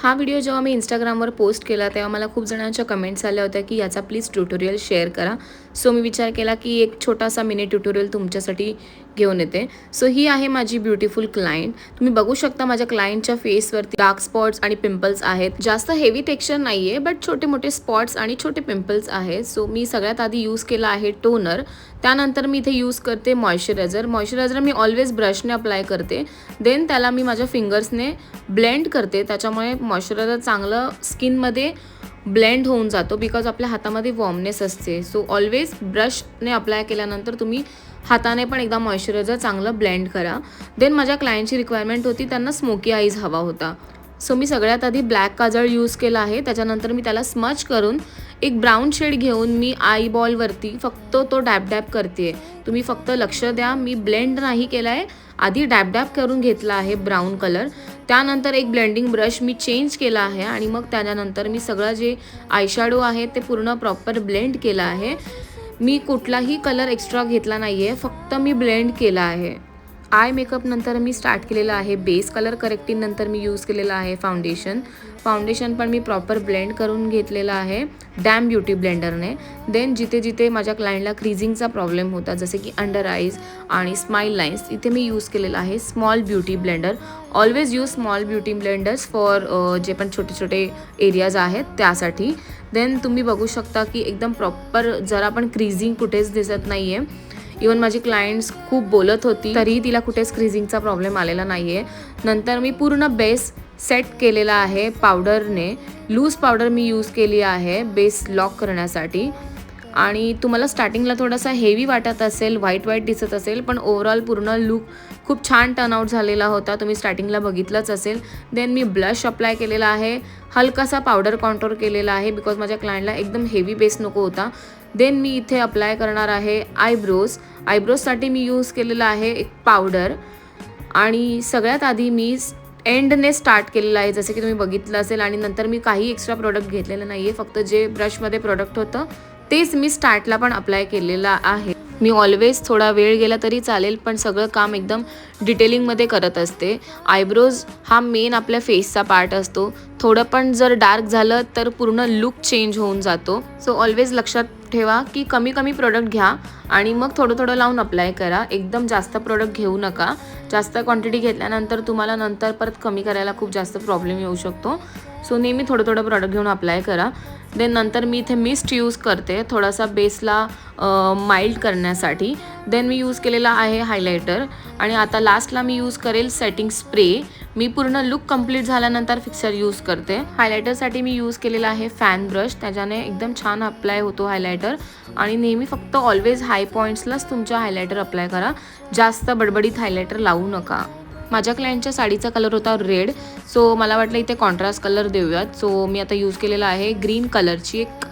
हा व्हिडिओ जेव्हा मी Instagramवर पोस्ट केला तेव्हा मला खूप जणांच्या कमेंट्स आल्या होत्या की याचा प्लीज ट्युटोरियल शेअर करा. सो मी विचार केला की एक छोटासा मिनी ट्युटोरियल तुमच्यासाठी घेऊन येते. सो ही आहे माझी ब्युटिफुल क्लायंट. तुम्ही बघू शकता माझ्या क्लायंटच्या फेसवरती डार्क स्पॉट्स आणि पिंपल्स आहेत. जास्त हेवी टेक्स्चर नाहीये बट छोटे मोठे स्पॉट्स आणि छोटे पिंपल्स आहेत. सो मी सगळ्यात आधी यूज केला आहे टोनर. त्यानंतर मी इथे यूज करते मॉइश्चरायझर मी ऑलवेज ब्रशने अप्लाय करते. देन त्याला मी माझ्या फिंगर्सने ब्लेंड करते. त्याच्यामुळे मॉइश्चरायझर चांगलं स्किनमध्ये ब्लेंड होऊन जातो बिकॉज आपल्या हातामध्ये वॉर्मनेस असते. सो ऑलवेज ब्रशने अप्लाय केल्यानंतर तुम्ही हाताने पण एकदा मॉइश्चरायझर चांगलं ब्लेंड करा. देन माझ्या क्लायंटची रिक्वायरमेंट होती, त्यांना स्मोकी आईज हवा होता. सो मी सगळ्यात आधी ब्लॅक काजळ यूज केला आहे. त्याच्यानंतर मी त्याला स्मच करून एक ब्राऊन शेड घेऊन मी आय बॉलवरती फक्त तो डॅब डॅब करते. तुम्ही फक्त लक्ष द्या, मी ब्लेंड नाही केला आहे, आधी डॅब डॅब करून घेतला आहे ब्राऊन कलर. त्यानंतर एक ब्लेंडिंग ब्रश मी चेंज केला आहे आणि मग त्याच्यानंतर मी सगळं जे आयशॅडो आहे ते पूर्ण प्रॉपर ब्लेंड केलं आहे. मी कुठलाही कलर एक्स्ट्रा घेतला नाही आहे, फक्त मी ब्लेंड केला आहे. आय मेकअप नंतर मी स्टार्ट केलेला आहे बेस कलर करेक्टिंग. नंतर मी यूज केलेला आहे फाउंडेशन पण मी प्रॉपर ब्लेंड करून घेतलेला आहे डॅम ब्युटी ब्लेंडरने. देन जिथे जिथे माझ्या क्लायंटला क्रीजिंगचा प्रॉब्लेम होता जसे की अंडर आईज आणि स्माईल लाईन्स, इथे मी यूज केलेला आहे small beauty blender. Always use small beauty blenders for जे पण छोटे छोटे एरियाज आहेत त्यासाठी. देन तुम्ही बघू शकता की एकदम प्रॉपर जरा पण क्रीजिंग कुठेच दिसत नाही आहे. इवन माझी क्लायंट्स खूप बोलत होती तरीही तिला कुठेच क्रीजिंगचा प्रॉब्लेम आलेला नाही आहे. नंतर मी पूर्ण बेस सेट केलेला आहे पावडरने. लूज पावडर मी यूज केली आहे बेस लॉक करण्यासाठी. आणि तुम्हाला स्टार्टिंगला थोडासा हेवी वाटत असेल, व्हाईट दिसत असेल, पण ओव्हरऑल पूर्ण लूक खूप छान टर्नआउट झालेला होता. तुम्ही स्टार्टिंगला बघितलंच असेल. देन मी ब्लश अप्लाय केलेला आहे, हलकासा पावडर कॉन्टोर केलेला आहे बिकॉज माझ्या क्लायंटला एकदम हेवी बेस नको होता. देन मी इथे अप्लाय करणार आहे आयब्रोजसाठी मी यूज केलेला आहे एक पावडर. आणि सगळ्यात आधी मी एंडने स्टार्ट केलेलं आहे जसे की तुम्ही बघितलं असेल. आणि नंतर मी काही एक्स्ट्रा प्रोडक्ट घेतलेलं नाही आहे, फक्त जे ब्रशमध्ये प्रोडक्ट होतं तेच मी स्टार्टला पण अप्लाय केलेलं आहे. मी ऑलवेज थोडा वेळ गेला तरी चालेल पण सगळं काम एकदम डिटेलिंगमध्ये करत असते. आयब्रोज हा मेन आपल्या फेसचा पार्ट असतो. थोडं पण जर डार्क झालं तर पूर्ण लुक चेंज होऊन जातो. सो ऑलवेज लक्षात ठेवा की कमी कमी प्रोडक्ट घ्या आणि मग थोडं थोडं लावून अप्लाय करा. एकदम जास्त प्रोडक्ट घेऊ नका. जास्त क्वांटिटी घेतल्यानंतर तुम्हाला नंतर परत कमी करायला खूप जास्त प्रॉब्लेम येऊ शकतो. सो नेहमी थोडं थोडं प्रोडक्ट घेऊन अप्लाय करा. देन नंतर मी इथे मिस्ट यूज करते थोडासा बेसला माइल्ड करण्यासाठी. देन मी यूज केलेला आहे हायलायटर. आणि आता लास्टला मी यूज करेल सेटिंग स्प्रे. मी पूर्ण लुक कंप्लीट झाल्यानंतर फिक्सर यूज करते. हायलायटरसाठी मी यूज केलेला आहे फॅन ब्रश, त्याच्याने एकदम छान अप्लाय होतो हायलायटर. आणि नेहमी फक्त ऑलवेज हाय पॉईंट्सलाच तुमच्या हायलायटर अप्लाय करा, जास्त बडबडीत हायलायटर लावू नका. माझ्या क्लायंटच्या साडीचा कलर होता रेड, सो मला वाटलं इथे कॉन्ट्रास्ट कलर देऊयात. सो मी आता यूज केलेला आहे ग्रीन कलरची एक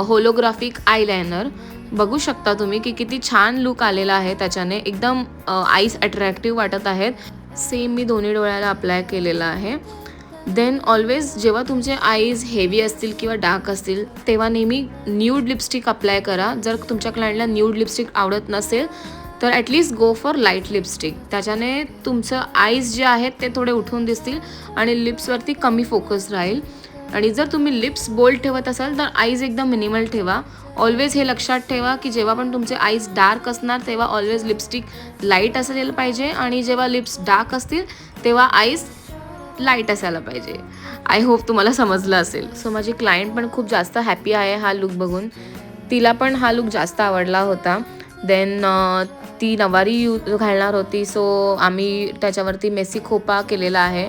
होलोग्राफिक आयलायनर. बघू शकता तुम्ही की किती छान लुक आलेला आहे त्याच्याने. एकदम आईज अट्रॅक्टिव्ह वाटत आहेत. सेम मी दोन्ही डोळ्याला अप्लाय केलेला आहे. देन ऑलवेज जेव्हा तुमचे आईज हेवी असतील किंवा डार्क असतील तेव्हा नेहमी न्यूड लिपस्टिक अप्लाय करा. जर तुमच्या क्लायंटला न्यूड लिपस्टिक आवडत नसेल तर at least go for light lipstick. त्याच्याने तुमचं आईज जे आहेत ते थोडे उठून दिसतील आणि लिप्सवरती कमी फोकस राहील. आणि जर तुम्ही लिप्स बोल्ड ठेवत असाल तर आईज एकदम मिनिमल ठेवा. ऑलवेज हे लक्षात ठेवा की जेव्हा पण तुमचे आईज डार्क असणार तेव्हा ऑलवेज लिपस्टिक लाईट असायला पाहिजे आणि जेव्हा लिप्स डार्क असतील तेव्हा आईज लाईट असायला पाहिजे. आय होप तुम्हाला समजलं असेल. सो माझी क्लायंट पण खूप जास्त हॅपी आहे हा लुक बघून. तिला पण हा लुक जास्त आवडला होता. देन ती नवारी घालणार होती, सो आम्ही त्याच्यावरती मेसी खोपा केलेला आहे.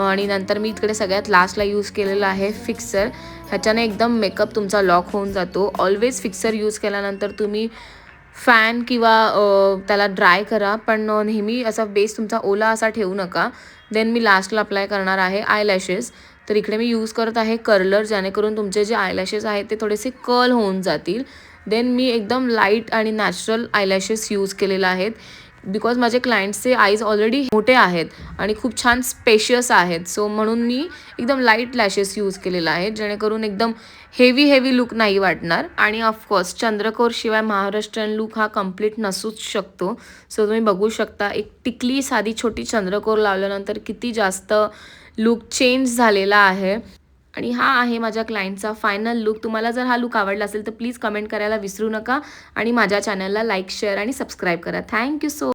आणि नंतर मी इकडे सगळ्यात लास्टला यूज केलेला आहे फिक्सर. ह्याच्याने एकदम मेकअप तुमचा लॉक होऊन जातो. ऑलवेज फिक्सर यूज केल्यानंतर तुम्ही फॅन किंवा त्याला ड्राय करा, पण नेहमी असा बेस तुमचा ओला असा ठेवू नका. देन मी लास्टला अप्लाय करणार आहे आयलॅशेस. तर इकडे मी यूज करत आहे कर्लर, जेणेकरून तुमचे जे आयलॅशेस आहेत ते थोडेसे कर्ल होऊन जातील. देन मी एकदम लाईट आणि नॅचरल आयलॅशेस यूज केलेले आहेत बिकॉज माझे क्लायंट्सचे आईज ऑलरेडी मोठे आहेत आणि खूप छान स्पेशियस आहेत. सो म्हणून मी एकदम लाईट लॅशेस यूज केलेला आहे जेणेकरून एकदम हेवी लुक नाही वाटणार. आणि ऑफकोर्स चंद्रकोरशिवाय महाराष्ट्रीयन लुक हा कम्प्लीट नसूच शकतो. सो तुम्ही बघू शकता एक टिकली साधी छोटी चंद्रकोर लावल्यानंतर किती जास्त लूक चेंज झालेला आहे. आणि हा आहे माझ्या क्लायंटचा फायनल लूक. तुम्हाला जर हा लूक आवडला असेल तर प्लीज कमेंट करायला विसरू नका आणि माझ्या चॅनलला लाईक, शेअर आणि सबस्क्राईब करा. Thank you so